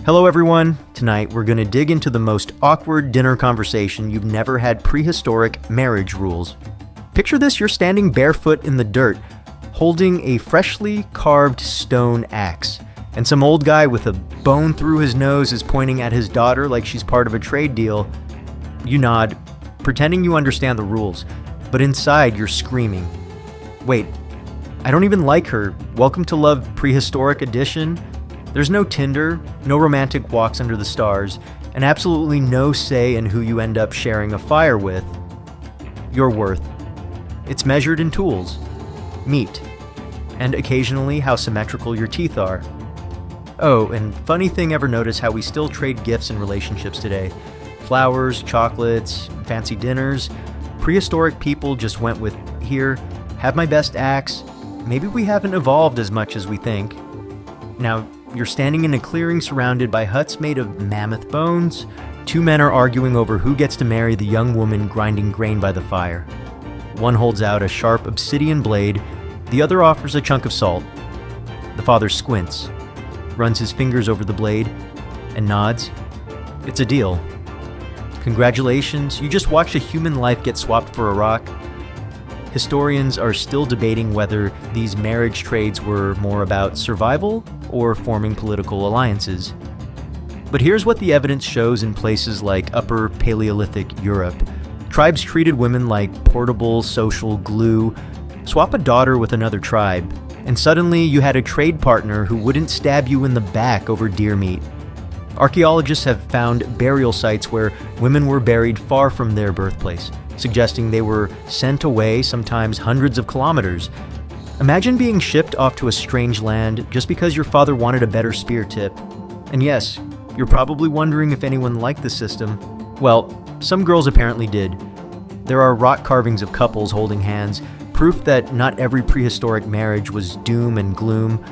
Hello everyone. Tonight we're going to dig into the most awkward dinner conversation you've never had: prehistoric marriage rules. Picture this: you're standing barefoot in the dirt, holding a freshly carved stone axe, and some old guy with a bone through his nose is pointing at his daughter like she's part of a trade deal. You nod, pretending you understand the rules, but inside you're screaming. Wait, I don't even like her. Welcome to Love Prehistoric Edition. There's no Tinder, no romantic walks under the stars, and absolutely no say in who you end up sharing a fire with. Your worth. It's measured in tools, meat, and occasionally how symmetrical your teeth are. Oh, and funny thing, ever notice how we still trade gifts in relationships today? Flowers, chocolates, fancy dinners. Prehistoric people just went with, here, have my best axe. Maybe we haven't evolved as much as we think. Now, you're standing in a clearing surrounded by huts made of mammoth bones. Two men are arguing over who gets to marry the young woman grinding grain by the fire. One holds out a sharp obsidian blade, the other offers a chunk of salt. The father squints, runs his fingers over the blade, and nods. It's a deal. Congratulations, you just watched a human life get swapped for a rock. Historians are still debating whether these marriage trades were more about survival or forming political alliances. But here's what the evidence shows in places like Upper Paleolithic Europe. Tribes treated women like portable social glue. Swap a daughter with another tribe, and suddenly you had a trade partner who wouldn't stab you in the back over deer meat. Archaeologists have found burial sites where women were buried far from their birthplace, suggesting they were sent away, sometimes hundreds of kilometers. Imagine being shipped off to a strange land just because your father wanted a better spear tip. And yes, you're probably wondering if anyone liked the system. Well, some girls apparently did. There are rock carvings of couples holding hands, proof that not every prehistoric marriage was doom and gloom.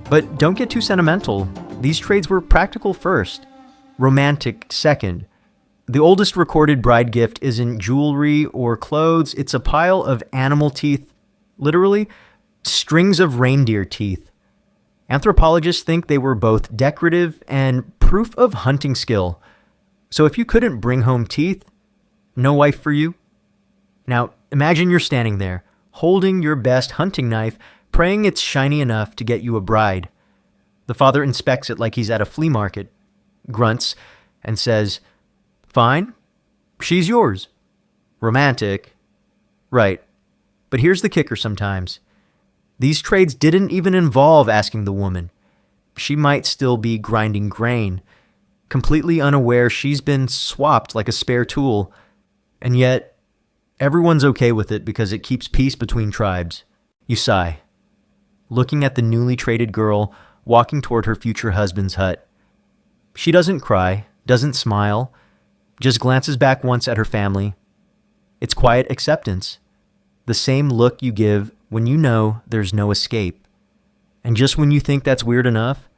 But don't get too sentimental. These trades were practical first, romantic second. The oldest recorded bride gift isn't jewelry or clothes, it's a pile of animal teeth, literally strings of reindeer teeth. Anthropologists think they were both decorative and proof of hunting skill. So if you couldn't bring home teeth, no wife for you. Now imagine you're standing there, holding your best hunting knife, praying it's shiny enough to get you a bride. The father inspects it like he's at a flea market, grunts, and says, "Fine, she's yours." Romantic. Right. But here's the kicker sometimes. These trades didn't even involve asking the woman. She might still be grinding grain, completely unaware she's been swapped like a spare tool. And yet, everyone's okay with it because it keeps peace between tribes. You sigh, looking at the newly traded girl walking toward her future husband's hut. She doesn't cry, doesn't smile, just glances back once at her family. It's quiet acceptance. The same look you give when you know there's no escape. And just when you think that's weird enough,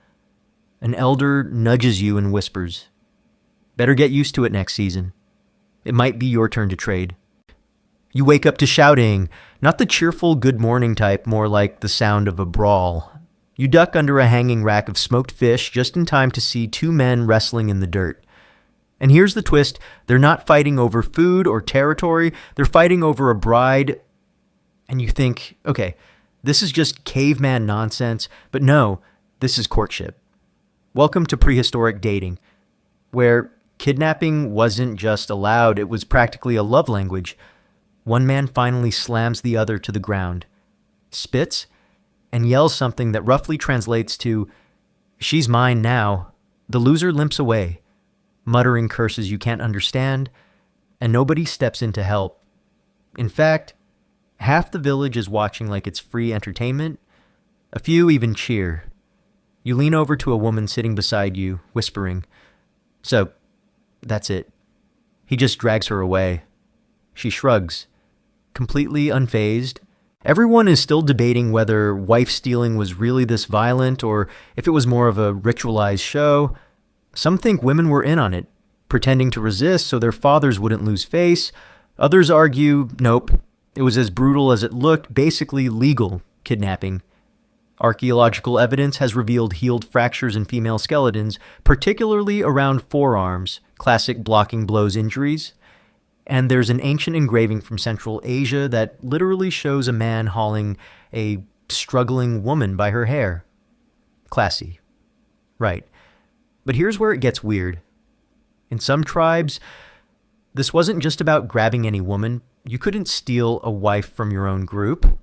an elder nudges you and whispers, "Better get used to it next season. It might be your turn to trade." You wake up to shouting, not the cheerful good morning type, more like the sound of a brawl. You duck under a hanging rack of smoked fish just in time to see two men wrestling in the dirt. And here's the twist: they're not fighting over food or territory, they're fighting over a bride. And you think, okay, this is just caveman nonsense, but no, this is courtship. Welcome to prehistoric dating, where kidnapping wasn't just allowed, it was practically a love language. One man finally slams the other to the ground, spits, and yells something that roughly translates to, "She's mine now." The loser limps away, muttering curses you can't understand, and nobody steps in to help. In fact, half the village is watching like it's free entertainment. A few even cheer. You lean over to a woman sitting beside you, whispering, "So, that's it." He just drags her away. She shrugs, completely unfazed. Everyone is still debating whether wife stealing was really this violent or if it was more of a ritualized show. Some think women were in on it, pretending to resist so their fathers wouldn't lose face. Others argue, nope, it was as brutal as it looked, basically legal kidnapping. Archaeological evidence has revealed healed fractures in female skeletons, particularly around forearms, classic blocking blows injuries. And there's an ancient engraving from Central Asia that literally shows a man hauling a struggling woman by her hair. Classy. Right. But here's where it gets weird. In some tribes, this wasn't just about grabbing any woman. You couldn't steal a wife from your own group.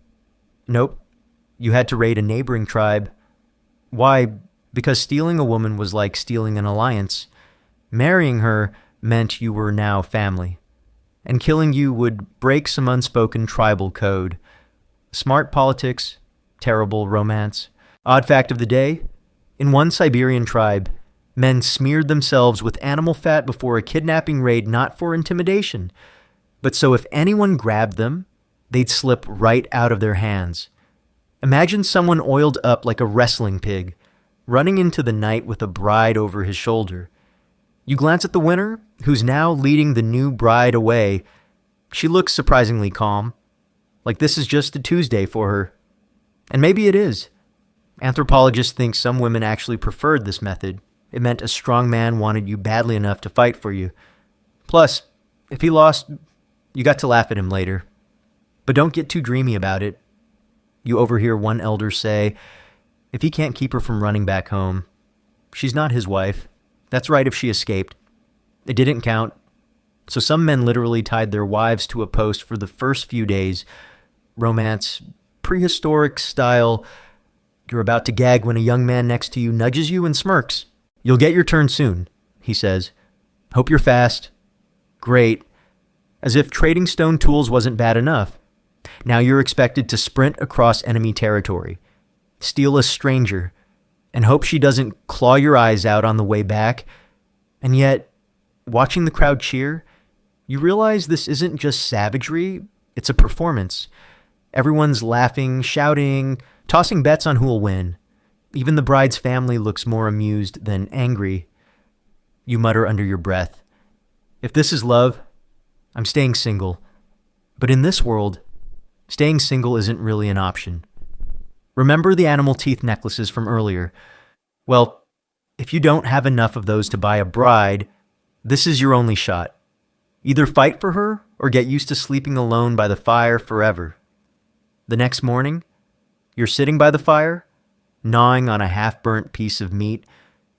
Nope. You had to raid a neighboring tribe. Why? Because stealing a woman was like stealing an alliance. Marrying her meant you were now family. And killing you would break some unspoken tribal code. Smart politics, terrible romance. Odd fact of the day, in one Siberian tribe, men smeared themselves with animal fat before a kidnapping raid, not for intimidation, but so if anyone grabbed them, they'd slip right out of their hands. Imagine someone oiled up like a wrestling pig, running into the night with a bride over his shoulder. You glance at the winner, who's now leading the new bride away. She looks surprisingly calm, like this is just a Tuesday for her. And maybe it is. Anthropologists think some women actually preferred this method. It meant a strong man wanted you badly enough to fight for you. Plus, if he lost, you got to laugh at him later. But don't get too dreamy about it. You overhear one elder say, if he can't keep her from running back home, she's not his wife. That's right if she escaped. It didn't count. So some men literally tied their wives to a post for the first few days. Romance, prehistoric style. You're about to gag when a young man next to you nudges you and smirks. You'll get your turn soon, he says. Hope you're fast. Great. As if trading stone tools wasn't bad enough. Now you're expected to sprint across enemy territory, steal a stranger, and hope she doesn't claw your eyes out on the way back. And yet, watching the crowd cheer, you realize this isn't just savagery, it's a performance. Everyone's laughing, shouting, tossing bets on who'll win. Even the bride's family looks more amused than angry. You mutter under your breath, if this is love, I'm staying single. But in this world, staying single isn't really an option. Remember the animal teeth necklaces from earlier? Well, if you don't have enough of those to buy a bride, this is your only shot. Either fight for her or get used to sleeping alone by the fire forever. The next morning, you're sitting by the fire, gnawing on a half-burnt piece of meat,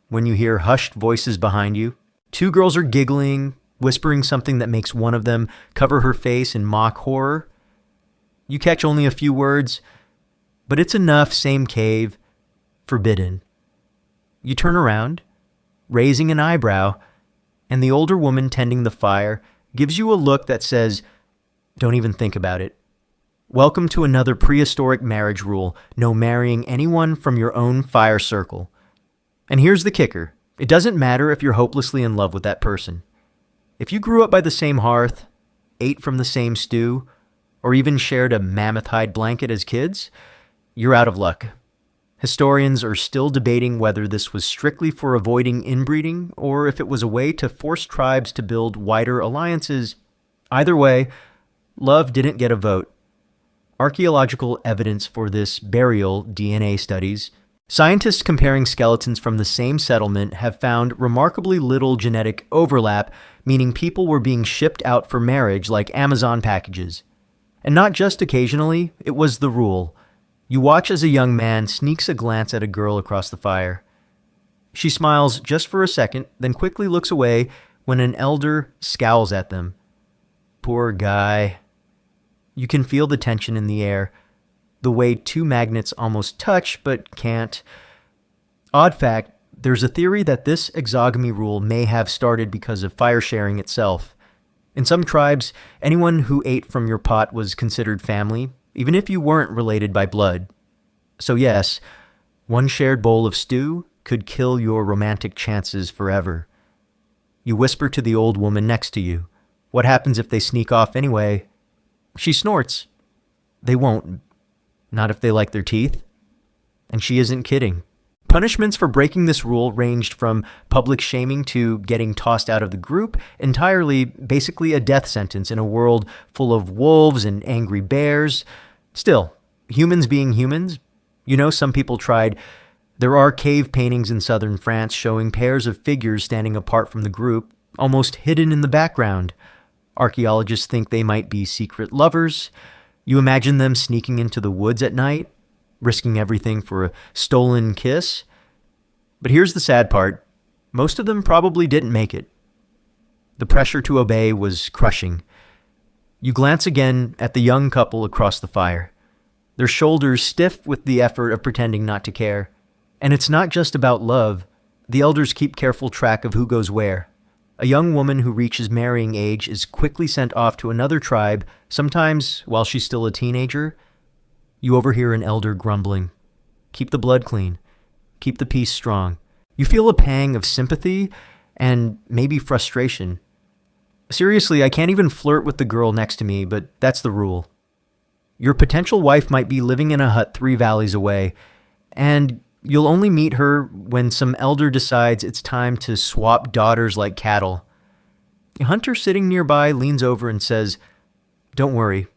when you hear hushed voices behind you. Two girls are giggling, whispering something that makes one of them cover her face in mock horror. You catch only a few words, but it's enough, same cave, forbidden. You turn around, raising an eyebrow, and the older woman tending the fire gives you a look that says, don't even think about it. Welcome to another prehistoric marriage rule, no marrying anyone from your own fire circle. And here's the kicker. It doesn't matter if you're hopelessly in love with that person. If you grew up by the same hearth, ate from the same stew, or even shared a mammoth hide blanket as kids, you're out of luck. Historians are still debating whether this was strictly for avoiding inbreeding or if it was a way to force tribes to build wider alliances. Either way, love didn't get a vote. Archaeological evidence for this burial DNA studies. Scientists comparing skeletons from the same settlement have found remarkably little genetic overlap, meaning people were being shipped out for marriage like Amazon packages. And not just occasionally, it was the rule. You watch as a young man sneaks a glance at a girl across the fire. She smiles just for a second, then quickly looks away when an elder scowls at them. Poor guy. You can feel the tension in the air, the way two magnets almost touch but can't. Odd fact, there's a theory that this exogamy rule may have started because of fire sharing itself. In some tribes, anyone who ate from your pot was considered family, even if you weren't related by blood. So yes, one shared bowl of stew could kill your romantic chances forever. You whisper to the old woman next to you. What happens if they sneak off anyway? She snorts. They won't. Not if they like their teeth. And she isn't kidding. Punishments for breaking this rule ranged from public shaming to getting tossed out of the group, entirely basically a death sentence in a world full of wolves and angry bears. Still, humans being humans, Some people tried. There are cave paintings in southern France showing pairs of figures standing apart from the group, almost hidden in the background. Archaeologists think they might be secret lovers. You imagine them sneaking into the woods at night, risking everything for a stolen kiss. But here's the sad part. Most of them probably didn't make it. The pressure to obey was crushing. You glance again at the young couple across the fire, their shoulders stiff with the effort of pretending not to care. And it's not just about love. The elders keep careful track of who goes where. A young woman who reaches marrying age is quickly sent off to another tribe, sometimes while she's still a teenager. You overhear an elder grumbling. Keep the blood clean. Keep the peace strong. You feel a pang of sympathy and maybe frustration. Seriously, I can't even flirt with the girl next to me, but that's the rule. Your potential wife might be living in a hut 3 valleys away, and you'll only meet her when some elder decides it's time to swap daughters like cattle. A hunter sitting nearby leans over and says, "Don't worry.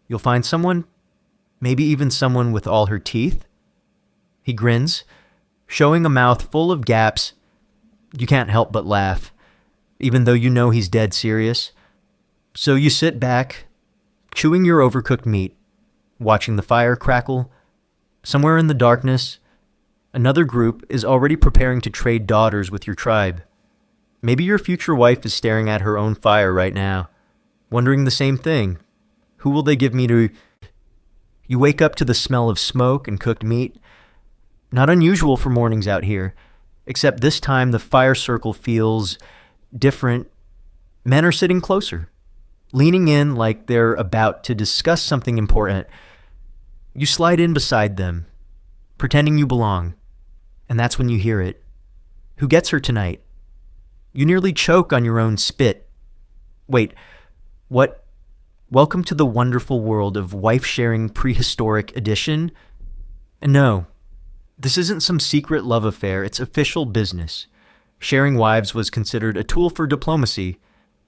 You'll find someone, maybe even someone with all her teeth." He grins, showing a mouth full of gaps. You can't help but laugh, even though you know he's dead serious. So you sit back, chewing your overcooked meat, watching the fire crackle. Somewhere in the darkness, another group is already preparing to trade daughters with your tribe. Maybe your future wife is staring at her own fire right now, wondering the same thing. Who will they give me to... You wake up to the smell of smoke and cooked meat. Not unusual for mornings out here, except this time the fire circle feels different. Men are sitting closer, leaning in like they're about to discuss something important. You slide in beside them, pretending you belong, and that's when you hear it. Who gets her tonight? You nearly choke on your own spit. Wait, what? Welcome to the wonderful world of wife-sharing prehistoric edition? And no, this isn't some secret love affair, it's official business. Sharing wives was considered a tool for diplomacy,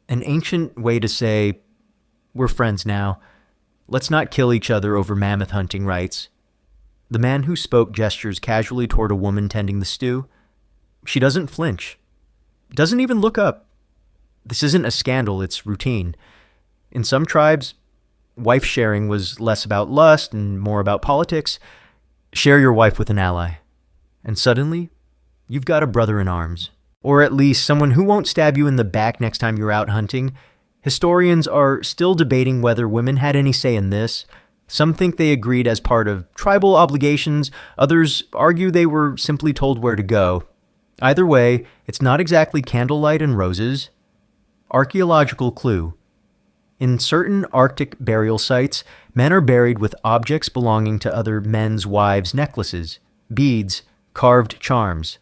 an ancient way to say, we're friends now. Let's not kill each other over mammoth hunting rights. The man who spoke gestures casually toward a woman tending the stew. She doesn't flinch. Doesn't even look up. This isn't a scandal, it's routine. In some tribes, wife sharing was less about lust and more about politics. Share your wife with an ally, and suddenly, you've got a brother in arms. Or at least someone who won't stab you in the back next time you're out hunting. Historians are still debating whether women had any say in this. Some think they agreed as part of tribal obligations. Others argue they were simply told where to go. Either way, it's not exactly candlelight and roses. Archaeological clue. In certain Arctic burial sites, men are buried with objects belonging to other men's wives' necklaces, beads, carved charms.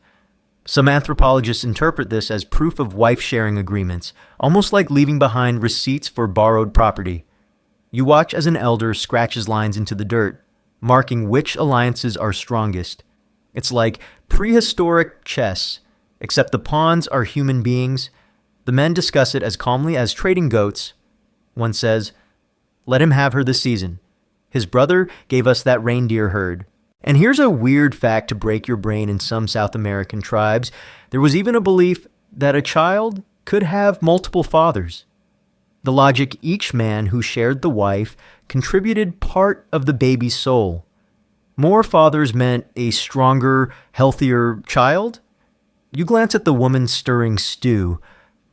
Some anthropologists interpret this as proof of wife-sharing agreements, almost like leaving behind receipts for borrowed property. You watch as an elder scratches lines into the dirt, marking which alliances are strongest. It's like prehistoric chess, except the pawns are human beings. The men discuss it as calmly as trading goats. One says, "Let him have her this season. His brother gave us that reindeer herd." And here's a weird fact to break your brain in some South American tribes. There was even a belief that a child could have multiple fathers. The logic, each man who shared the wife contributed part of the baby's soul. More fathers meant a stronger, healthier child. You glance at the woman stirring stew.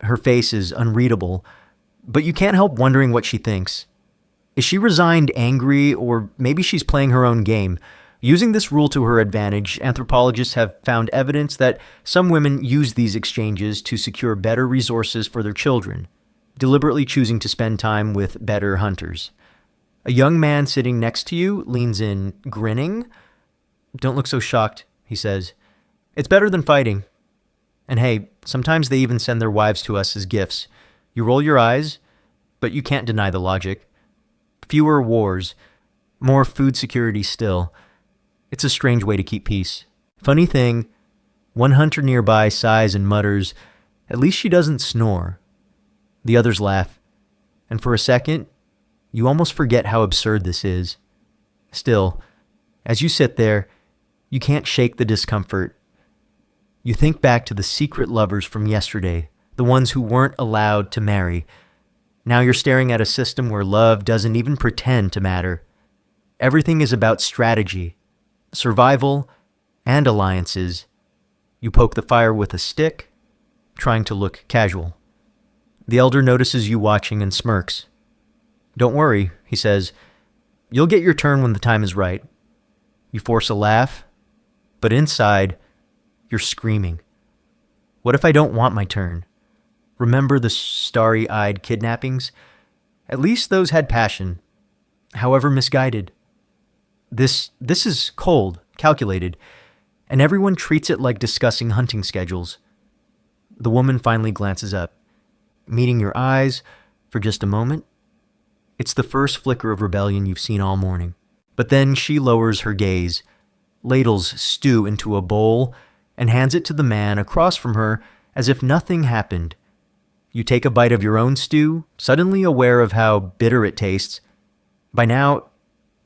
Her face is unreadable, but you can't help wondering what she thinks. Is she resigned, angry, or maybe she's playing her own game? Using this rule to her advantage, anthropologists have found evidence that some women use these exchanges to secure better resources for their children, deliberately choosing to spend time with better hunters. A young man sitting next to you leans in, grinning. "Don't look so shocked," he says. "It's better than fighting. And hey, sometimes they even send their wives to us as gifts." You roll your eyes, but you can't deny the logic. Fewer wars, more food security still. It's a strange way to keep peace. Funny thing, one hunter nearby sighs and mutters, "At least she doesn't snore." The others laugh, and for a second, you almost forget how absurd this is. Still, As you sit there, you can't shake the discomfort. You think back to the secret lovers from yesterday, the ones who weren't allowed to marry. Now you're staring at a system where love doesn't even pretend to matter. Everything is about strategy, survival, and alliances. You poke the fire with a stick, trying to look casual. The elder notices you watching and smirks. "Don't worry," he says. "You'll get your turn when the time is right." You force a laugh, but inside, you're screaming. What if I don't want my turn? Remember the starry-eyed kidnappings? At least those had passion, however misguided. This is cold, calculated, and everyone treats it like discussing hunting schedules. The woman finally glances up, meeting your eyes for just a moment. It's the first flicker of rebellion you've seen all morning. But then she lowers her gaze, ladles stew into a bowl, and hands it to the man across from her as if nothing happened. You take a bite of your own stew, suddenly aware of how bitter it tastes. By now,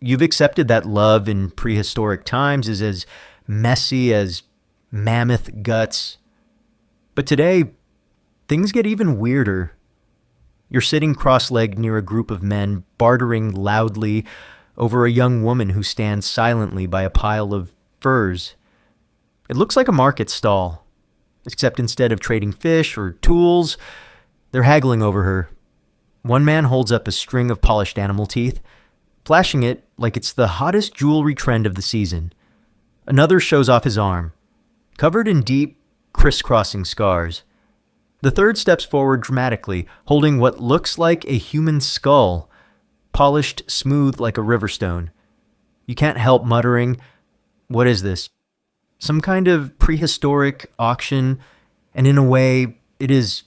you've accepted that love in prehistoric times is as messy as mammoth guts. But today, things get even weirder. You're sitting cross-legged near a group of men, bartering loudly over a young woman who stands silently by a pile of furs. It looks like a market stall, except instead of trading fish or tools, they're haggling over her. One man holds up a string of polished animal teeth, flashing it like it's the hottest jewelry trend of the season. Another shows off his arm, covered in deep, crisscrossing scars. The third steps forward dramatically, holding what looks like a human skull, polished smooth like a river stone. You can't help muttering, "What is this? Some kind of prehistoric auction?" And in a way, it is.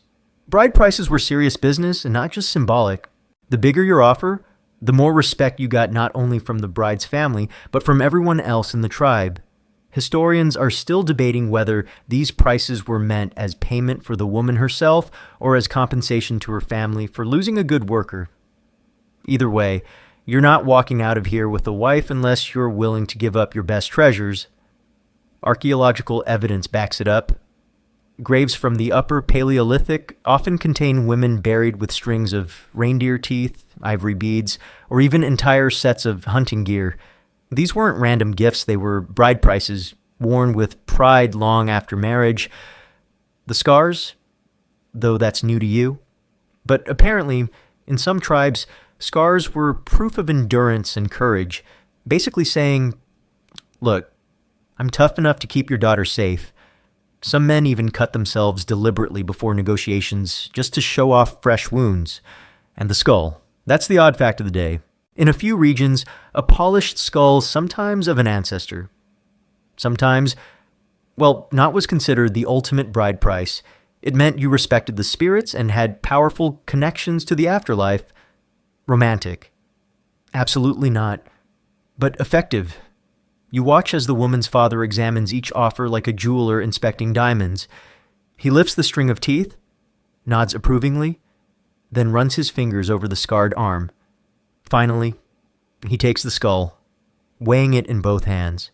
Bride prices were serious business and not just symbolic. The bigger your offer, the more respect you got not only from the bride's family, but from everyone else in the tribe. Historians are still debating whether these prices were meant as payment for the woman herself or as compensation to her family for losing a good worker. Either way, you're not walking out of here with a wife unless you're willing to give up your best treasures. Archaeological evidence backs it up. Graves from the Upper Paleolithic often contain women buried with strings of reindeer teeth, ivory beads, or even entire sets of hunting gear. These weren't random gifts, they were bride prices, worn with pride long after marriage. The scars? Though that's new to you. But apparently, in some tribes, scars were proof of endurance and courage, basically saying, "Look, I'm tough enough to keep your daughter safe." Some men even cut themselves deliberately before negotiations just to show off fresh wounds. And the skull. That's the odd fact of the day. In a few regions, a polished skull sometimes of an ancestor. Sometimes, not was considered the ultimate bride price. It meant you respected the spirits and had powerful connections to the afterlife. Romantic. Absolutely not. But effective. You watch as the woman's father examines each offer like a jeweler inspecting diamonds. He lifts the string of teeth, nods approvingly, then runs his fingers over the scarred arm. Finally, he takes the skull, weighing it in both hands.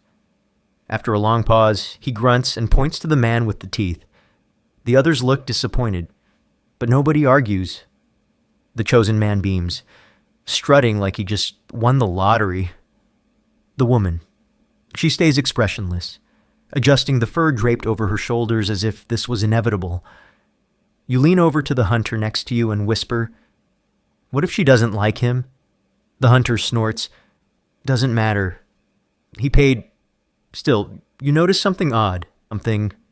After a long pause, he grunts and points to the man with the teeth. The others look disappointed, but nobody argues. The chosen man beams, strutting like he just won the lottery. The woman. She stays expressionless, adjusting the fur draped over her shoulders as if this was inevitable. You lean over to the hunter next to you and whisper, "What if she doesn't like him?" The hunter snorts, "Doesn't matter. He paid." Still, you notice something odd.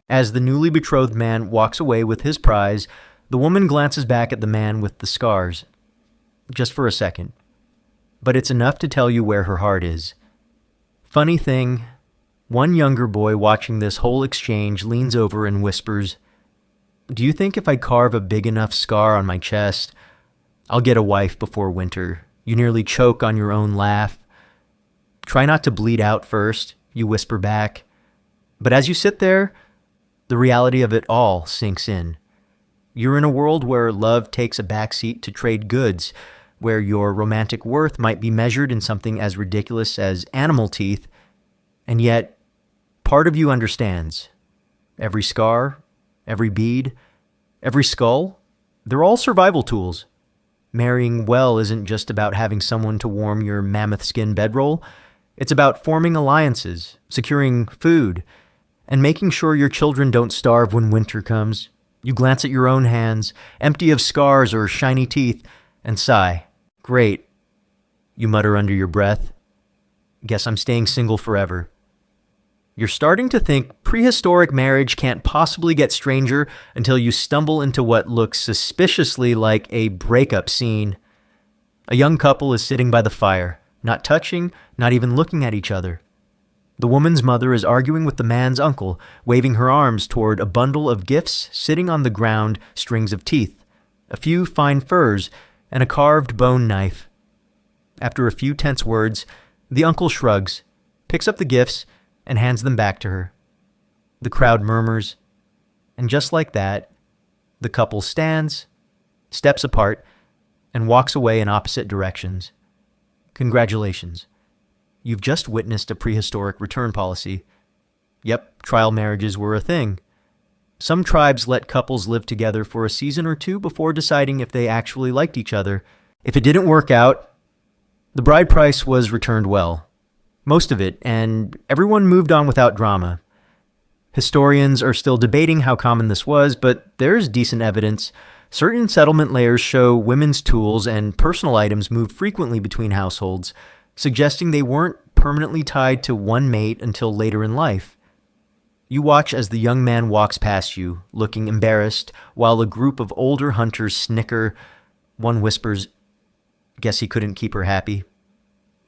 As the newly betrothed man walks away with his prize, the woman glances back at the man with the scars. Just for a second. But it's enough to tell you where her heart is. Funny thing, one younger boy watching this whole exchange leans over and whispers, "Do you think if I carve a big enough scar on my chest, I'll get a wife before winter?" You nearly choke on your own laugh. "Try not to bleed out first," you whisper back. But as you sit there, the reality of it all sinks in. You're in a world where love takes a backseat to trade goods, where your romantic worth might be measured in something as ridiculous as animal teeth And yet, part of you understands. Every scar, every bead, every skull, they're all survival tools. Marrying well isn't just about having someone to warm your mammoth skin bedroll. It's about forming alliances, securing food, and making sure your children don't starve when winter comes. You glance at your own hands, empty of scars or shiny teeth, and sigh. Great. You mutter under your breath. Guess I'm staying single forever. You're starting to think prehistoric marriage can't possibly get stranger until you stumble into what looks suspiciously like a breakup scene. A young couple is sitting by the fire, not touching, not even looking at each other. The woman's mother is arguing with the man's uncle, waving her arms toward a bundle of gifts sitting on the ground, strings of teeth, a few fine furs, and a carved bone knife. After a few tense words, the uncle shrugs, picks up the gifts, and hands them back to her. The crowd murmurs, and just like that, the couple stands, steps apart, and walks away in opposite directions. Congratulations. You've just witnessed a prehistoric return policy. Yep, trial marriages were a thing. Some tribes let couples live together for a season or two before deciding if they actually liked each other. If it didn't work out, the bride price was returned well. Most of it, and everyone moved on without drama. Historians are still debating how common this was, but there's decent evidence. Certain settlement layers show women's tools and personal items moved frequently between households, suggesting they weren't permanently tied to one mate until later in life. You watch as the young man walks past you, looking embarrassed, while a group of older hunters snicker. One whispers, "Guess he couldn't keep her happy."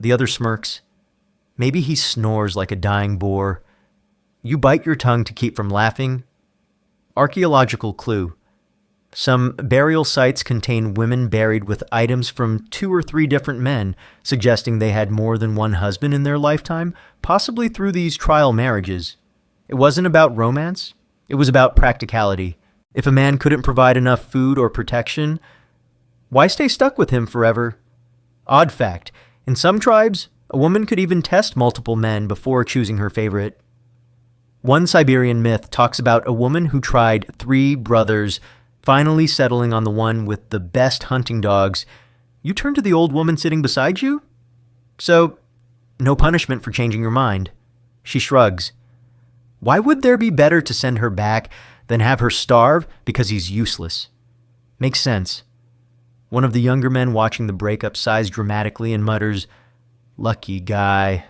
The other smirks. Maybe he snores like a dying boar. You bite your tongue to keep from laughing. Archaeological clue. Some burial sites contain women buried with items from 2 or 3 different men, suggesting they had more than one husband in their lifetime, possibly through these trial marriages. It wasn't about romance. It was about practicality. If a man couldn't provide enough food or protection, why stay stuck with him forever? Odd fact, in some tribes, a woman could even test multiple men before choosing her favorite. One Siberian myth talks about a woman who tried 3 brothers, finally settling on the one with the best hunting dogs. You turn to the old woman sitting beside you? So, no punishment for changing your mind. She shrugs. Why would there be better to send her back than have her starve because he's useless? Makes sense. One of the younger men watching the breakup sighs dramatically and mutters, "Lucky guy.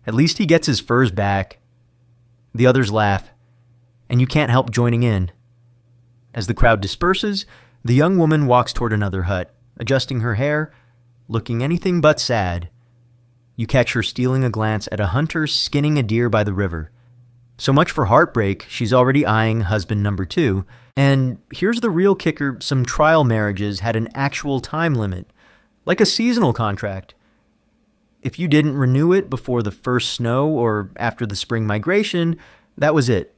At least he gets his furs back." The others laugh, and you can't help joining in. As the crowd disperses, the young woman walks toward another hut, adjusting her hair, looking anything but sad. You catch her stealing a glance at a hunter skinning a deer by the river. So much for heartbreak, she's already eyeing husband number 2. And here's the real kicker, some trial marriages had an actual time limit, like a seasonal contract. If you didn't renew it before the first snow or after the spring migration, that was it.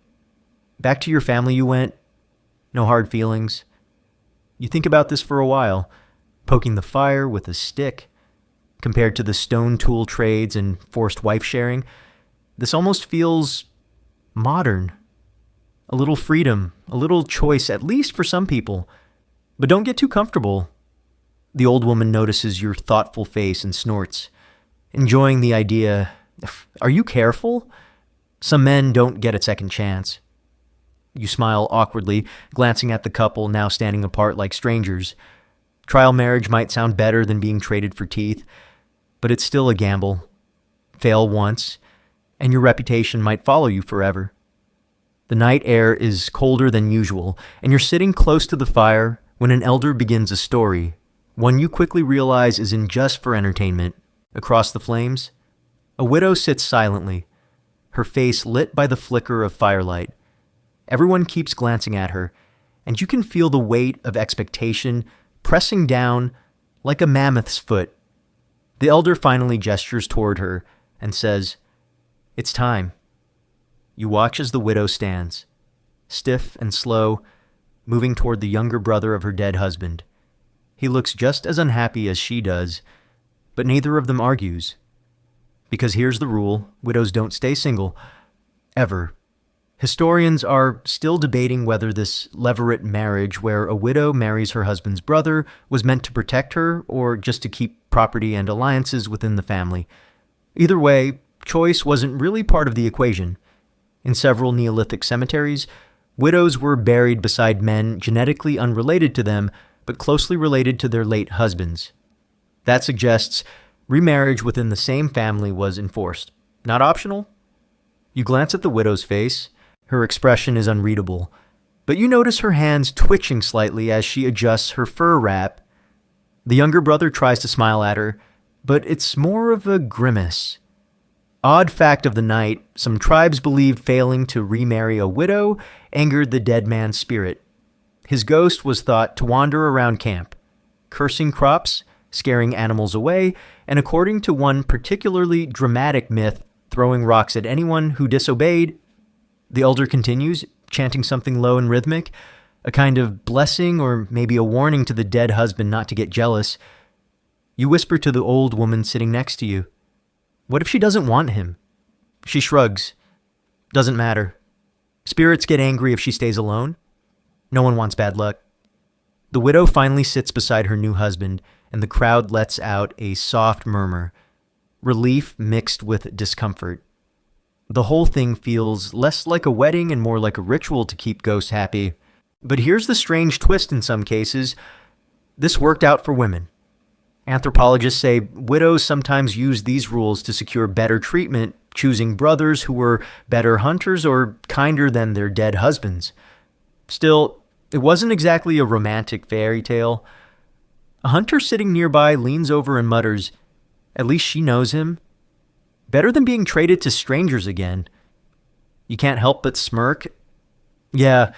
Back to your family you went. No hard feelings. You think about this for a while, poking the fire with a stick. Compared to the stone tool trades and forced wife sharing, this almost feels modern. A little freedom, a little choice, at least for some people. But don't get too comfortable. The old woman notices your thoughtful face and snorts, enjoying the idea. Are you careful? Some men don't get a second chance. You smile awkwardly, glancing at the couple now standing apart like strangers. Trial marriage might sound better than being traded for teeth, but it's still a gamble. Fail once, and your reputation might follow you forever. The night air is colder than usual, and you're sitting close to the fire when an elder begins a story, one you quickly realize isn't just for entertainment. Across the flames, a widow sits silently, her face lit by the flicker of firelight. Everyone keeps glancing at her, and you can feel the weight of expectation pressing down like a mammoth's foot. The elder finally gestures toward her and says, "It's time." You watch as the widow stands, stiff and slow, moving toward the younger brother of her dead husband. He looks just as unhappy as she does, but neither of them argues. Because here's the rule: widows don't stay single. Ever. Historians are still debating whether this levirate marriage, where a widow marries her husband's brother, was meant to protect her or just to keep property and alliances within the family. Either way, choice wasn't really part of the equation. In several Neolithic cemeteries, widows were buried beside men genetically unrelated to them, but closely related to their late husbands. That suggests remarriage within the same family was enforced, not optional. You glance at the widow's face. Her expression is unreadable, but you notice her hands twitching slightly as she adjusts her fur wrap. The younger brother tries to smile at her, but it's more of a grimace. Odd fact of the night: some tribes believed failing to remarry a widow angered the dead man's spirit. His ghost was thought to wander around camp, cursing crops, scaring animals away, and according to one particularly dramatic myth, throwing rocks at anyone who disobeyed. The elder continues, chanting something low and rhythmic, a kind of blessing or maybe a warning to the dead husband not to get jealous. You whisper to the old woman sitting next to you, "What if she doesn't want him?" She shrugs. "Doesn't matter. Spirits get angry if she stays alone. No one wants bad luck." The widow finally sits beside her new husband, and the crowd lets out a soft murmur, relief mixed with discomfort. The whole thing feels less like a wedding and more like a ritual to keep ghosts happy. But here's the strange twist in some cases. This worked out for women. Anthropologists say widows sometimes use these rules to secure better treatment, choosing brothers who were better hunters or kinder than their dead husbands. Still, it wasn't exactly a romantic fairy tale. A hunter sitting nearby leans over and mutters, "At least she knows him." Better than being traded to strangers again. You can't help but smirk. Yeah,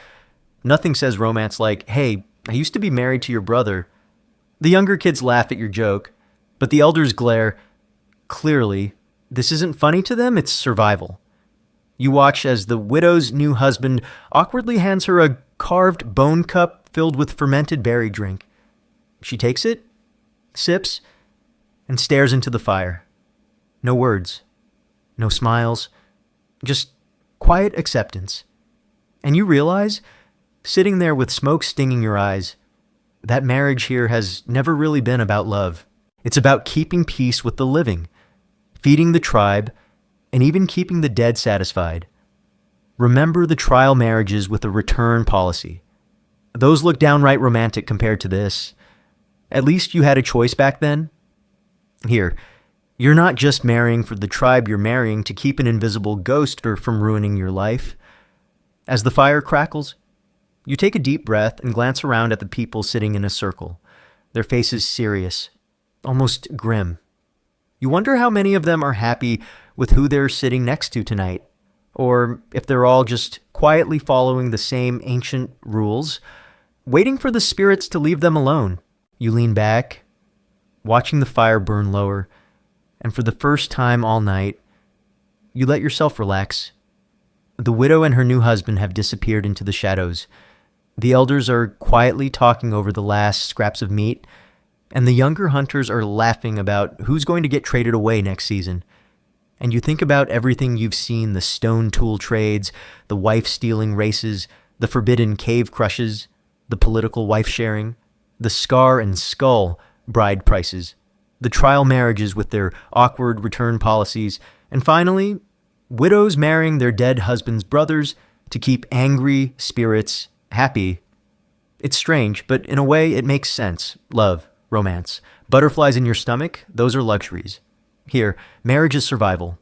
nothing says romance like, "Hey, I used to be married to your brother." The younger kids laugh at your joke, but the elders glare. Clearly, this isn't funny to them, it's survival. You watch as the widow's new husband awkwardly hands her a carved bone cup filled with fermented berry drink. She takes it, sips, and stares into the fire. No words, no smiles, just quiet acceptance. And you realize, sitting there with smoke stinging your eyes, that marriage here has never really been about love. It's about keeping peace with the living, feeding the tribe, and even keeping the dead satisfied. Remember the trial marriages with a return policy. Those look downright romantic compared to this. At least you had a choice back then. Here, you're not just marrying for the tribe, you're marrying to keep an invisible ghost from ruining your life. As the fire crackles, you take a deep breath and glance around at the people sitting in a circle, their faces serious, almost grim. You wonder how many of them are happy with who they're sitting next to tonight, or if they're all just quietly following the same ancient rules, waiting for the spirits to leave them alone. You lean back, watching the fire burn lower, and for the first time all night, you let yourself relax. The widow and her new husband have disappeared into the shadows. The elders are quietly talking over the last scraps of meat, and the younger hunters are laughing about who's going to get traded away next season. And you think about everything you've seen: the stone tool trades, the wife-stealing races, the forbidden cave crushes, the political wife-sharing, the scar and skull bride prices, the trial marriages with their awkward return policies, and finally, widows marrying their dead husbands' brothers to keep angry spirits happy. It's strange, but in a way it makes sense. Love, romance, butterflies in your stomach, those are luxuries. Here, marriage is survival.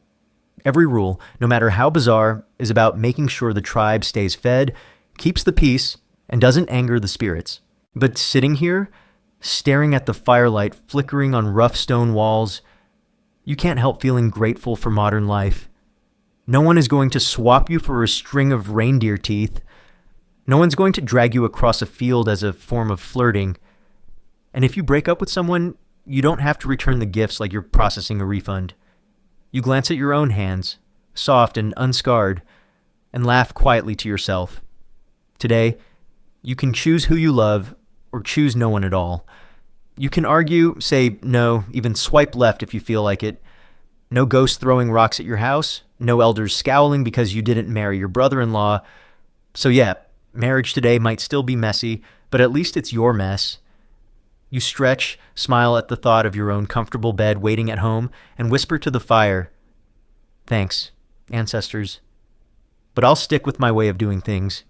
Every rule, no matter how bizarre, is about making sure the tribe stays fed, keeps the peace, and doesn't anger the spirits. But sitting here, staring at the firelight flickering on rough stone walls, you can't help feeling grateful for modern life. No one is going to swap you for a string of reindeer teeth. No one's going to drag you across a field as a form of flirting. And if you break up with someone, you don't have to return the gifts like you're processing a refund. You glance at your own hands, soft and unscarred, and laugh quietly to yourself. Today, you can choose who you love or choose no one at all. You can argue, say no, even swipe left if you feel like it. No ghosts throwing rocks at your house. No elders scowling because you didn't marry your brother-in-law. So yeah, marriage today might still be messy, but at least it's your mess. You stretch, smile at the thought of your own comfortable bed waiting at home, and whisper to the fire, "Thanks, ancestors. But I'll stick with my way of doing things."